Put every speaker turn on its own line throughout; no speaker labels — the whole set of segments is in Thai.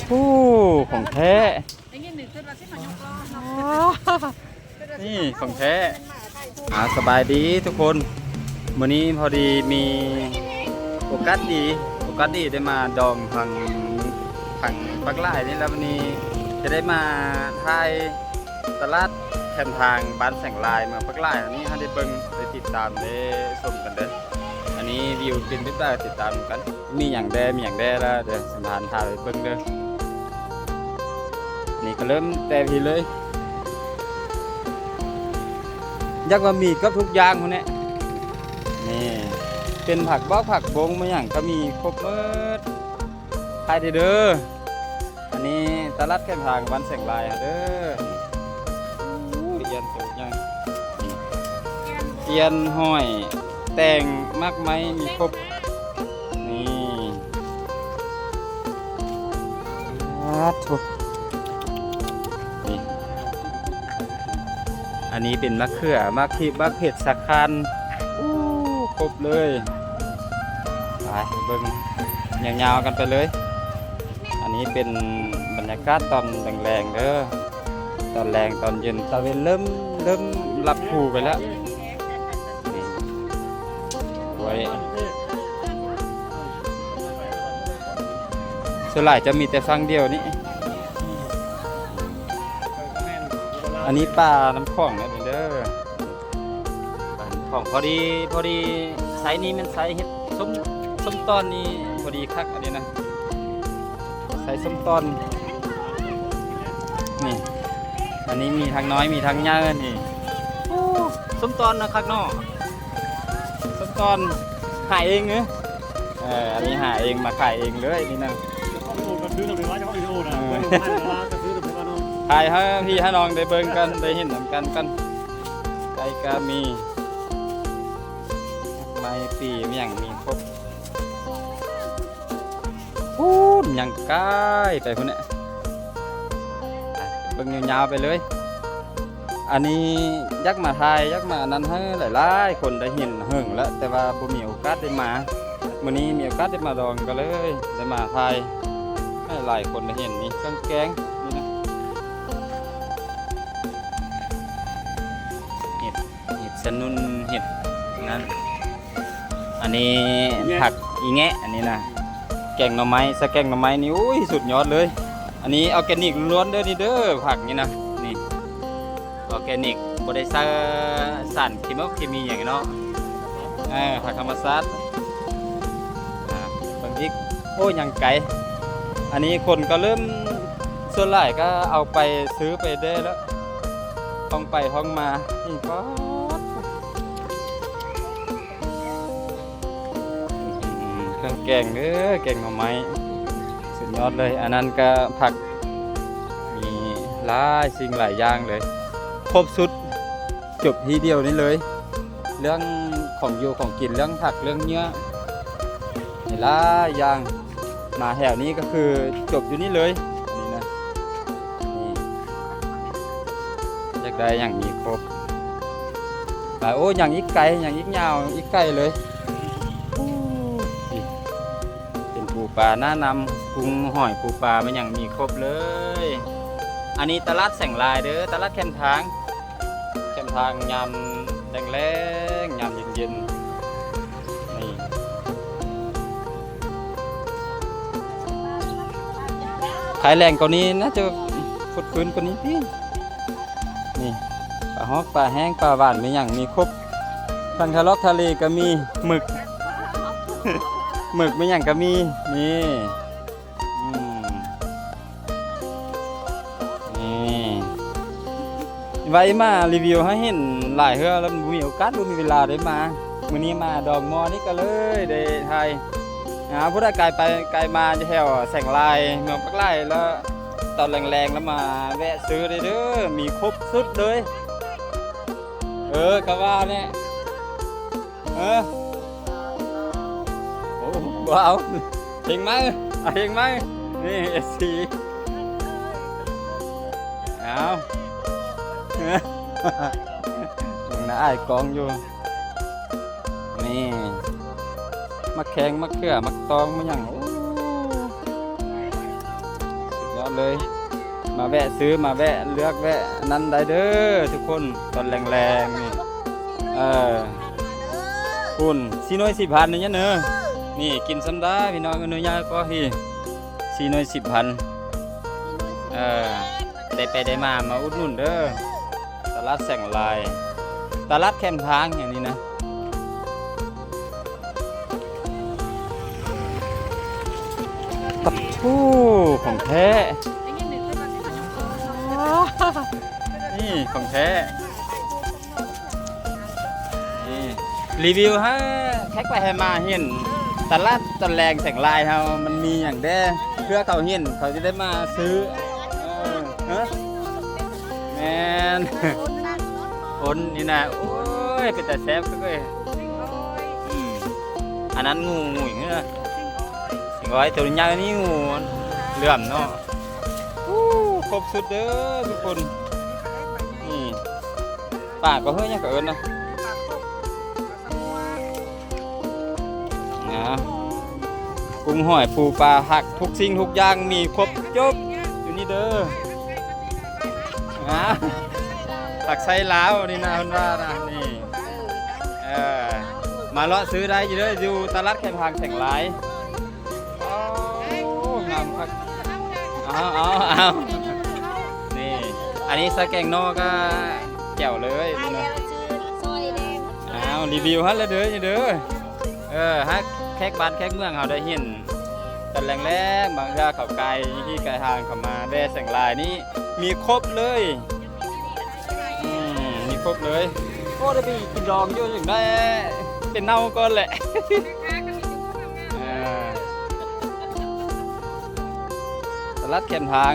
โอ้ของแท้นี่ของแท้สบายดีทุกคนวันนี้พอดีมีโอกาสดีได้มาดองฝั่งปักไล่นี่แล้ววันนี้จะได้มาถ่ายตลาดแคมทางบ้านแสงลายเมืองปักไล่อันนี้ให้ได้เบิ่งได้ติดตามได้ชมกันเด้ออันนี้วิวเป็นแบบได้ติดตามกันมีอย่างแดแล้วเดี๋ยวสัมภาษณ์ถ่ายไปเบิ่งเด้อนี่ก็เริ่มแต่ทีเลยยักว่ามีกับทุกอย่างคนนี้นี่เป็นผักบ้าผักบงมาอย่างก็มีครบหมดไปเด้ออันนี้ตลาดแคมทางบ้านแสงลายเด้อเอียนสูงยังเอียนห้อยแต่งมากไหมมีครบนี่ถูกนี่อันนี้เป็นมะเขือมะพริกมะเผ็ดสักคันครบเลยไปเบิ่งยาวๆกันไปเลยอันนี้เป็นบรรยากาศตอนแรงๆเด้อตอนแรงตอนเย็นตะเวนเริ่มรับผูไปแล้วไว้ส่วนใหญ่จะมีแต่ฟังเดียวนี้อันนี้ปลาน้ำของนะเด้อของพอดีไซส์นี้มันไซส์เห็ดส้มตอนนี้พอดีคักอันนี้นะไซส์ส้มตอนนี่อันนี้มีทั้งน้อยมีทั้งใหญ่นี่ส้มตอนนะคักเนาะส้มตอนหาเองเนอะอันนี้หาเองมาขายเองเลยนี่นะขายให้พี่ให้น้องได้เบิ่งกันได้เห็นนำกันไก่ก็มีใบปีมีอย่างมีครบพูดอย่างใกล้ไปคนนี้เบิ่งยาวๆไปเลยอันนี้ยักษ์มาไทยยักษ์มานั้นให้หลายๆคนได้เห็นเหิงแล้วแต่ว่าบ่มีโอกาสได้มาวันนี้มีโอกาสได้มาดองก็เลยได้มาไทยให้หลายคนได้เห็นนี่เครื่องแกงนี่นะเห็ดสนุนเห็ดนั้นอันนี้ผักอีแงะอันนี้นะแกงหน่อไม้สแกงหน่อไม้นี่อุ้ยสุดยอดเลยอันนี้ออร์แกนิกล้วนเด้อนี่เด้อผักนี่นะนี่ออร์แกนิกบ่ได้ใส่สารเคมีอย่างเนาะผักธรรมชาติบางทีโอ้ยังไกลอันนี้คนก็เริ่มส่วนหลายก็เอาไปซื้อไปได้แล้วห้องไปห้องมานี่ก็เครื่องแกงเด้อแกงหน่อไม้สุดยอดเลยอันนั้นก็ผักมีหลายสิ่งหลายอย่างเลยครบสุดจบทีเดียวนี้เลยเรื่องของอยู่ของกินเรื่องผักเรื่องเนื้อหลายอย่างมาแถวนี้ก็คือจบอยู่นี่เลยนี่นะนี่อยากได้อย่างมีครบแต่โอ้อย่างอีกไก่อย่างอีกยาวอีกไก่เลยเป็นปูปลาหน้านำกุ้งหอยปูปลามันอย่างมีครบเลยอันนี้ตลาดแสงลายเด้อตลาดแคมทางยามแรงๆยามเย็นๆนี่ขายแรงกว่านี้น่าจะฟุดฟื้นกว่านี้พี่นี่ปลาฮอกปลาแห้งปลาหวานมีอย่างมีครบพันคาล็อกทะเลก็มีหมึก หมึกมีอย่างก็มีนี่ไว้มารีวิวให้เห็นหลายเฮือแล้วมีโอกาสมีเวลาได้มาวันนี้มาดอกมอนี่ก็เลยได้ไทยผู้ใดไกลมาจะแถวแสงลายเมืองปักไล่แล้วตอนแรงๆแล้วมาแวะซื้อได้เด้อมีครบสุดเลยกะว่าเนี่ยโอ้ว้าวเฮงมั้ยนี่เอสซีเอายังน่าอายกองอยู่นี่มักแข็งมักเขือมักตองมันอย่างสุด เลย มาแวะซื้อมาแวะเลือกแวะนั้นได้เด้อทุกคนตอนแรงๆนี่คุณ410,000นี่เนอะนี่กินซ้ำได้พี่น้องกันเนื้อย่างก็ที่410,000ได้ไปได้มาอุดหนุนเด้อตลาดแสงลายตลาดแคมทางอย่างนี้นะปัดทู่ของแท้นี่ของแท้นี่รีวิวฮะแท็กไปให้มาเห็นตลาดตอนแรงแสงลายเขามันมีอย่างแด้เพื่อเขาเห็นเขาจะได้มาซื้อแมนคนนี่นะโอ้ยเป็นแต่แซ่บเลยอันนั้นงูอย่างเงี้ยสิงร้อยตัวใหญ่นี่งูเหลื่อมเนาะครบสุดเด้อทุกคนนี่ป่าก็เฮ้ยยังก็เอิญนะกุ้งหอยปูปลาหักทุกสิ่งทุกอย่างมีครบจบอยู่นี่เด้อผักไส้ล้าวนี่นะคนว่านะนี่มาเลาะซื้อได้อยู่เด้ออยู่ตลาดแคมทางแสงลายงามครับเอานี่อันนี้สแกงนอกก็แจ๋วเลยนี่นะรีวิวฮะเลยเด้อนี่เด้อฮะแขกบ้านแขกเมืองเขาได้เห็นแต่แรงบางทีเขาไกลที่ไกลทางเขามาแว่แสงลายนี่มีครบเลยมีครบเลยก็ได้ไปกินดองเยอะอย่างได้เป็นเน่าก่อนแหละตลาดแคมทาง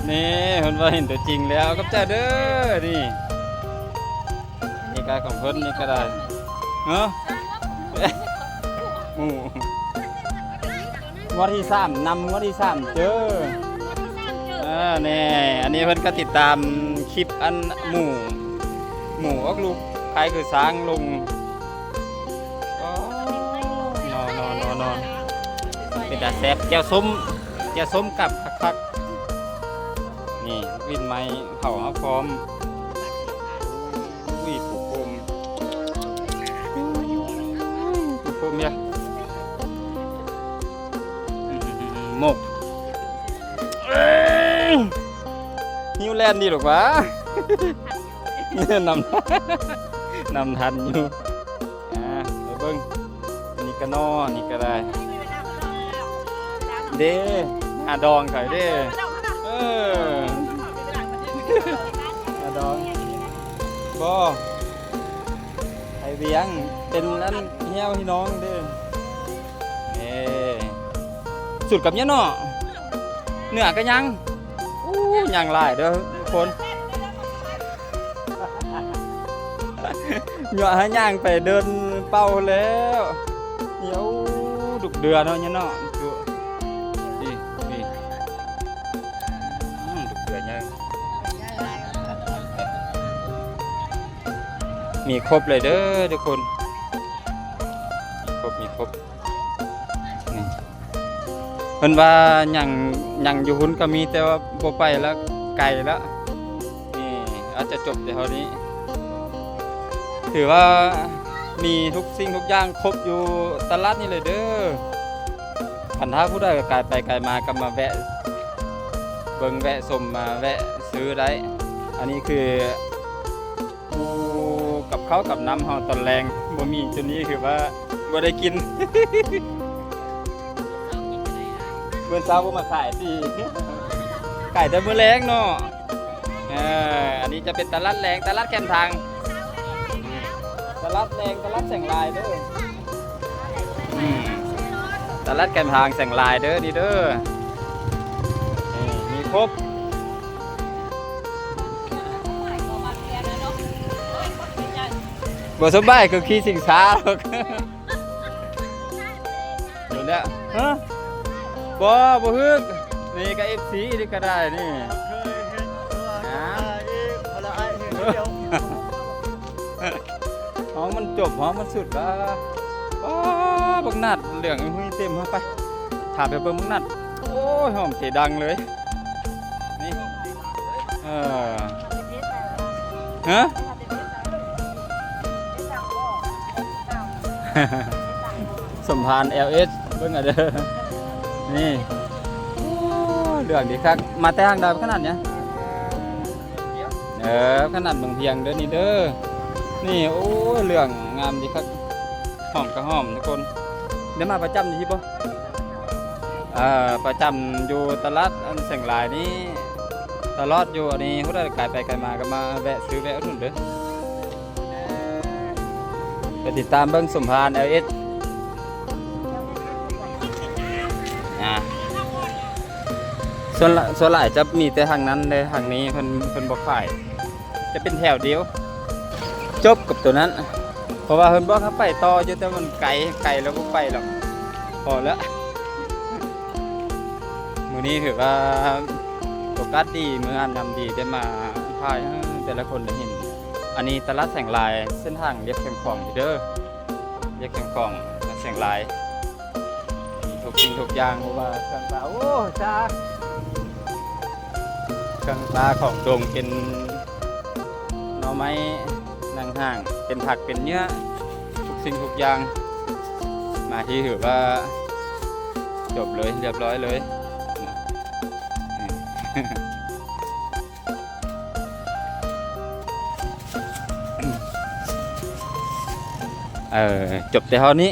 นี่คนว่าเห็นตัวจริงแล้วก็จะเด้อนี่กายของเพิ่นนี่ก็ได้วัดที่3นำวัดที่3เจอนี่อันนี้เพิ่นก็ติดตามคลิปอันหมูออกลูกใครคือสร้างลงนอนเป็นตาแซ่บแจ่วส้มกับคักๆนี่วินไม้เผาพร้อมวิผูกโคมเนี่ยหมกนิวแลนด์ดีหรอวะนำทันอยู่ไปเบิ้งนี่ก็นอนี่ก็ได้เด้ดองไข่เด้ดองบ่ไอเวียงเป็นนั่นเหี้ยวพี่น้องเด้สุดกับเนี้ยเนาะเนื้อก็ยังยังหลายเด้อคนหยอให้ย่างไปเดินเป่าแล้วเหี้ยวดุกเดือเนาะเนี่ยเนาะนี่ดุกเดือเนี่ยมีครบเลยเด้อทุกคนมีครบนี่เพิ่นว่ายังอยู่หุ่นก็มีแต่ว่าบ่ไปแล้วไกลแล้วนี่อาจจะจบแต่เท่านี้ถือว่ามีทุกสิ่งทุกอย่างครบอยู่ตลาดนี่เลยเด้อคันถ้าผู้ใดก็ไกลไปไกลมาก็มาแวะเบิ่งแวะชมมาแวะซื้อได้อันนี้คือกับข้าวกับน้ำเฮาตอนแรงบ่มีจนนี้คือว่าบ่ได้กินเมื่อเช้าบ่มาขายสิขายแต่มื้อแรงเนาะอันนี้จะเป็นตลาดแรงตลาดแคมทางตลาดแรงตลาดแสงลายเด้อตลาดแคมทางแสงลายเด้อนี่เด้อมีครบบ่สบายคือขี้สิงช้าหรอกเดี๋ยวนี้บ่ฮึกนี่ก็ FC นี่ก็ได้นี่ห้องมันจบห้องมันสุดแล้วบักนัดเหลืองหุ้ยเต็มเข้าไปท าไปเบิ่งมึงนั่นโอ้ยหอมเสียดังเลยนี่เออฮะ สมพาน LS เบิ่งอ่ะเด้อนี่โอ้เรื่องดีครับมาแต่ทางใดขนาดเนี้ยขนาดเมืองเพียงเด้อนี่เด้อนี่โอ้ยเรื่องงามดีครับหอมก็หอมทุกคนได้มาประจำอยู่ที่บ่ประจำอยู่ตลาดอันเสียงหลายนี่ตลอดอยู่อันนี้เขาได้ไกลไปไกลมาก็มาแวะซื้อแวะอุดหนุนเด้อไปติดตามเบิ่งสมพาน LS ส่วนหลายจะมีแต่ทางนั้นเลยทางนี้เพิ่นบ่ขายจะเป็นแถวเดียวจบกับตัวนั้น เพราะว่าเพิ่นบอกเขาไปต่ออยู่แต่มันไกลแล้วก็ไปหรอกพอแล้วมื้อนี้ถือว่าโอกาสดีมื้องานนำดีได้มาพายให้แต่ละคนได้เห็นอันนี้ตลาดแสงลายเส้นทางเรียบแคมของเด้อเรียบแคมของแสงลายทุกสิ่งทุกอย่างเพราะว่าเครื่องปลาโอ้จ้าเครื่องปลาของโดงเป็นหน่อไม้นางห่างเป็นผักเป็นเนื้อทุกสิ่งทุกอย่างมาที่ถือว่าจบเลยเรียบร้อยเลยจบแต่เท่านี้